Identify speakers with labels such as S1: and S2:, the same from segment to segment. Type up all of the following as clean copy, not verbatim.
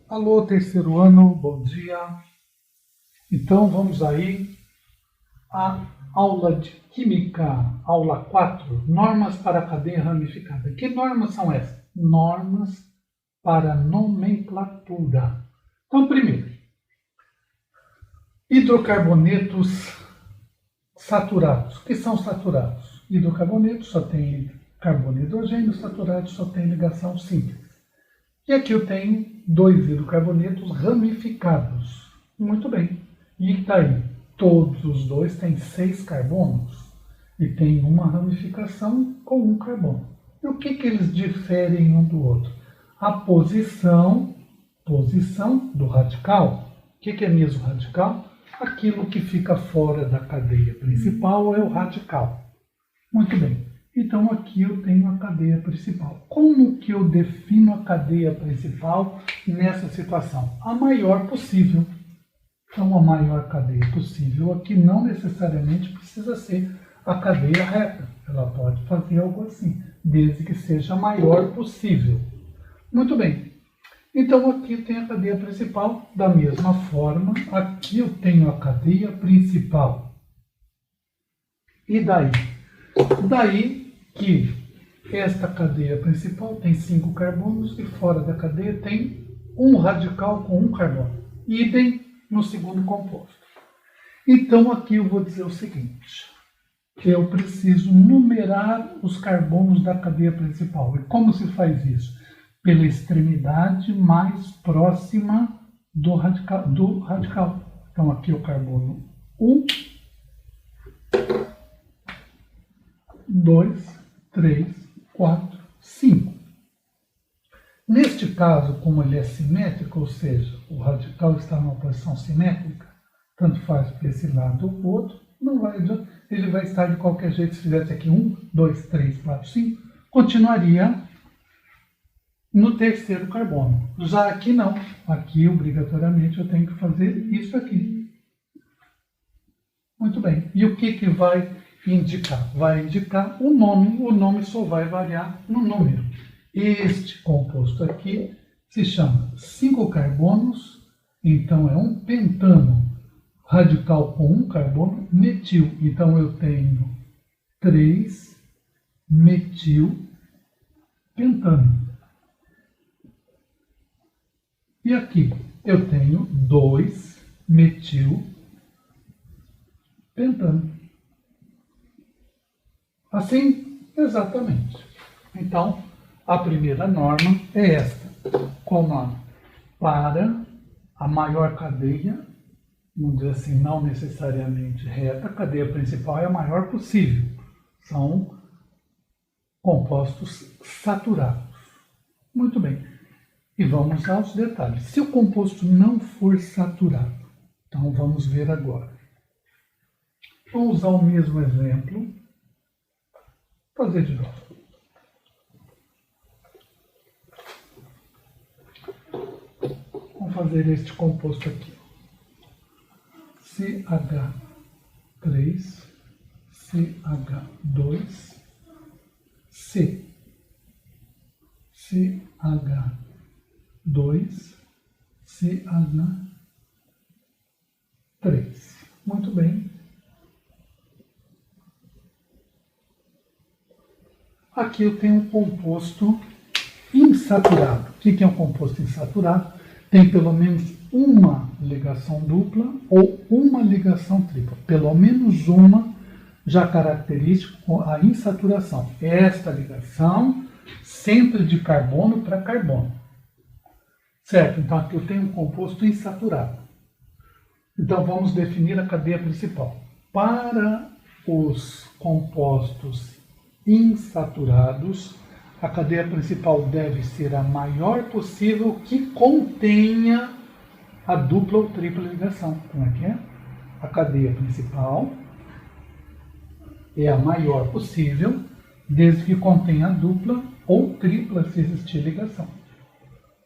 S1: Alô, terceiro ano, bom dia. Então vamos aí à aula de Química, aula 4, normas para a cadeia ramificada. Que normas são essas? Normas para nomenclatura. Então, primeiro, hidrocarbonetos saturados. O que são saturados? Hidrocarbonetos só tem carbono e hidrogênio, saturados só tem ligação simples. E aqui eu tenho dois hidrocarbonetos ramificados. Muito bem. E está aí. Todos os dois têm 6 carbonos e tem uma ramificação com um carbono. E o que eles diferem um do outro? A posição do radical. O que é mesmo radical? Aquilo que fica fora da cadeia principal é o radical. Muito bem. Então aqui eu tenho a cadeia principal. Como que eu defino a cadeia principal nessa situação? A maior possível. Então a maior cadeia possível aqui não necessariamente precisa ser a cadeia reta. Ela pode fazer algo assim, desde que seja a maior possível. Muito bem. Então aqui tem a cadeia principal. Da mesma forma, aqui eu tenho a cadeia principal. E daí? Daí que esta cadeia principal tem 5 carbonos e fora da cadeia tem um radical com um carbono. Idem no segundo composto. Então aqui eu vou dizer o seguinte, que eu preciso numerar os carbonos da cadeia principal. E como se faz isso? Pela extremidade mais próxima do radical. Então aqui é o carbono 1, 2, 3, 4, 5. Neste caso, como ele é simétrico, ou seja, o radical está numa posição simétrica, tanto faz para esse lado ou para o outro, não vai adiantar. Ele vai estar de qualquer jeito. Se fizesse aqui 1, 2, 3, 4, 5, continuaria no terceiro carbono. Já aqui não. Aqui, obrigatoriamente, eu tenho que fazer isso aqui. Muito bem. E o que vai indicar? Vai indicar o nome só vai variar no número. Este composto aqui se chama 5 carbonos, então é um pentano, radical com um carbono, metil. Então eu tenho 3 metil pentano. E aqui eu tenho 2 metil pentano. Assim, exatamente. Então, a primeira norma é esta. Qual norma? Para a maior cadeia, vamos dizer assim, não necessariamente reta, a cadeia principal é a maior possível. São compostos saturados. Muito bem. E vamos aos detalhes. Se o composto não for saturado, então vamos ver agora. Vamos usar o mesmo exemplo. Fazer de novo. Vamos fazer este composto aqui. CH3, CH2, C. CH2, CH3. Muito bem. Aqui eu tenho um composto insaturado. O que é um composto insaturado? Tem pelo menos uma ligação dupla ou uma ligação tripla. Pelo menos uma já característica a insaturação. Esta ligação sempre de carbono para carbono. Certo? Então aqui eu tenho um composto insaturado. Então vamos definir a cadeia principal. Para os compostos insaturados, a cadeia principal deve ser a maior possível que contenha a dupla ou tripla ligação. Como é que é? A cadeia principal é a maior possível, desde que contenha a dupla ou tripla se existir ligação.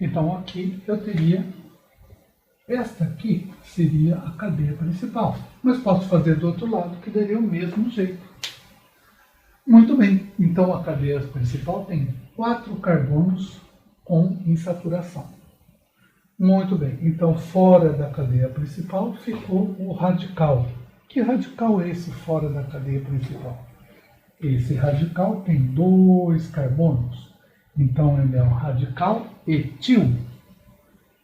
S1: Então aqui eu teria, esta aqui seria a cadeia principal. Mas posso fazer do outro lado, que daria o mesmo jeito. Muito bem, então a cadeia principal tem 4 carbonos com insaturação. Muito bem, então fora da cadeia principal ficou o radical. Que radical é esse fora da cadeia principal? Esse radical tem 2 carbonos, então ele é um radical etil.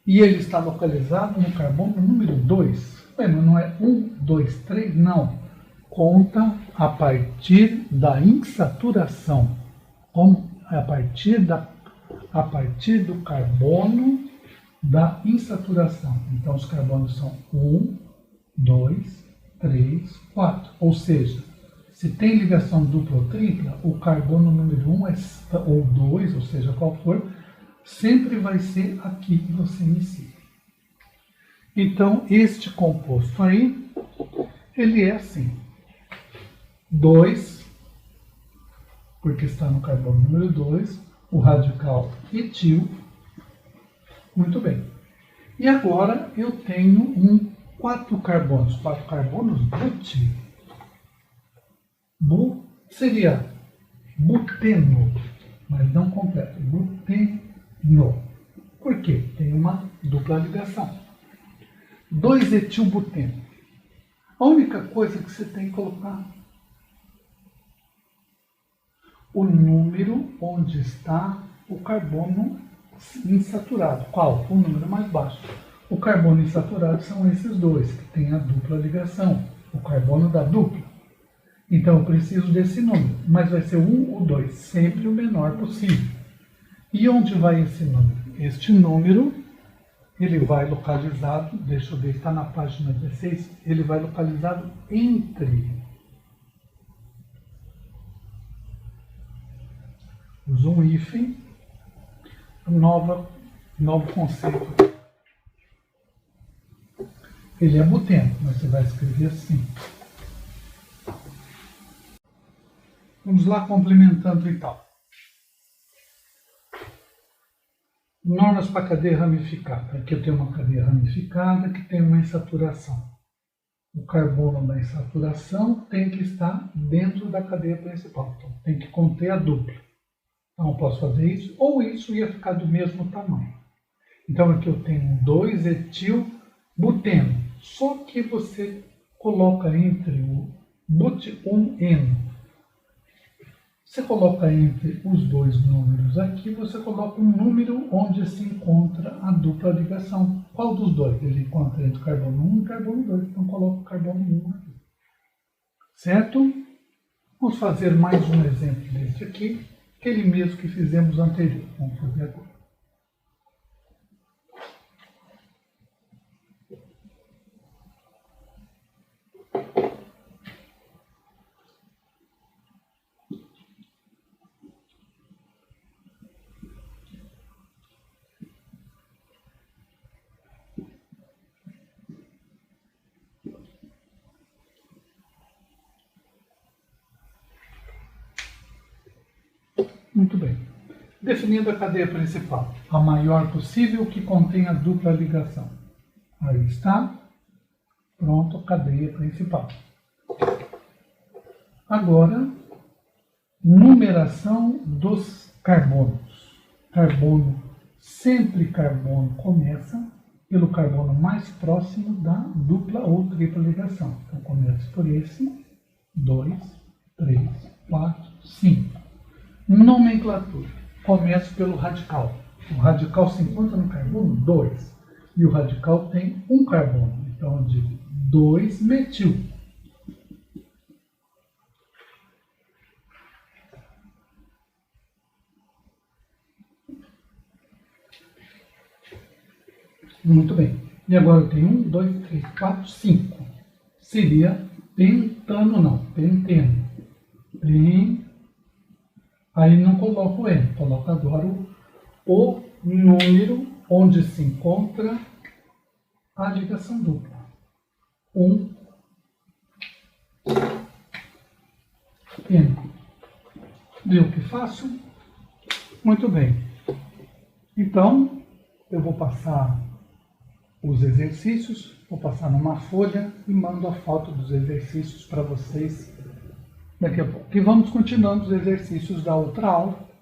S1: E ele está localizado no carbono número 2. Mas não é 1, 2, 3, não. Conta a partir da insaturação. A partir do carbono da insaturação. Então, os carbonos são 1, 2, 3, 4. Ou seja, se tem ligação dupla ou tripla, o carbono número 1 ou 2, ou seja, qual for, sempre vai ser aqui que você inicia. Então, este composto aí, ele é assim. 2, porque está no carbono número 2, o radical etil. Muito bem. E agora eu tenho 4 carbonos butil. Seria buteno, mas não completo, buteno. Por quê? Tem uma dupla ligação. 2-etilbuteno. A única coisa que você tem que colocar o número onde está o carbono insaturado. Qual? O número mais baixo. O carbono insaturado são esses dois, que tem a dupla ligação, o carbono da dupla. Então eu preciso desse número, mas vai ser 1 ou 2, sempre o menor possível. E onde vai esse número? Este número, ele vai localizado, deixa eu ver, está na página 16, ele vai localizado entre... Usa um hífen, novo conceito. Ele é buteno, mas você vai escrever assim. Vamos lá complementando e tal. Normas para cadeia ramificada. Aqui eu tenho uma cadeia ramificada que tem uma insaturação. O carbono da insaturação tem que estar dentro da cadeia principal. Então tem que conter a dupla. Então eu posso fazer isso, ou isso ia ficar do mesmo tamanho. Então aqui eu tenho 2-etilbuteno. Só que você coloca entre o but1N. Você coloca entre os dois números aqui, você coloca um número onde se encontra a dupla ligação. Qual dos dois? Ele encontra entre o carbono 1 e o carbono 2. Então coloca o carbono 1 aqui. Certo? Vamos fazer mais um exemplo desse aqui. Aquele mesmo que fizemos anterior. Vamos fazer agora. Muito bem. Definindo a cadeia principal, a maior possível que contém a dupla ligação. Aí está. Pronto, cadeia principal. Agora, numeração dos carbonos. Sempre carbono começa pelo carbono mais próximo da dupla ou tripla ligação. Então, começa por esse, 2, 3, 4, 5. Nomenclatura. Começo pelo radical. O radical se encontra no carbono 2. E o radical tem um carbono. Então eu digo 2-metil. Muito bem. E agora eu tenho 1, 2, 3, 4, 5. Seria pentano, não. Penteno. Aí não coloco o N, coloco agora o número onde se encontra a ligação dupla. 1, N. Viu que fácil? Muito bem. Então, eu vou passar os exercícios, vou passar numa folha e mando a foto dos exercícios para vocês daqui a pouco. E vamos continuando os exercícios da outra aula.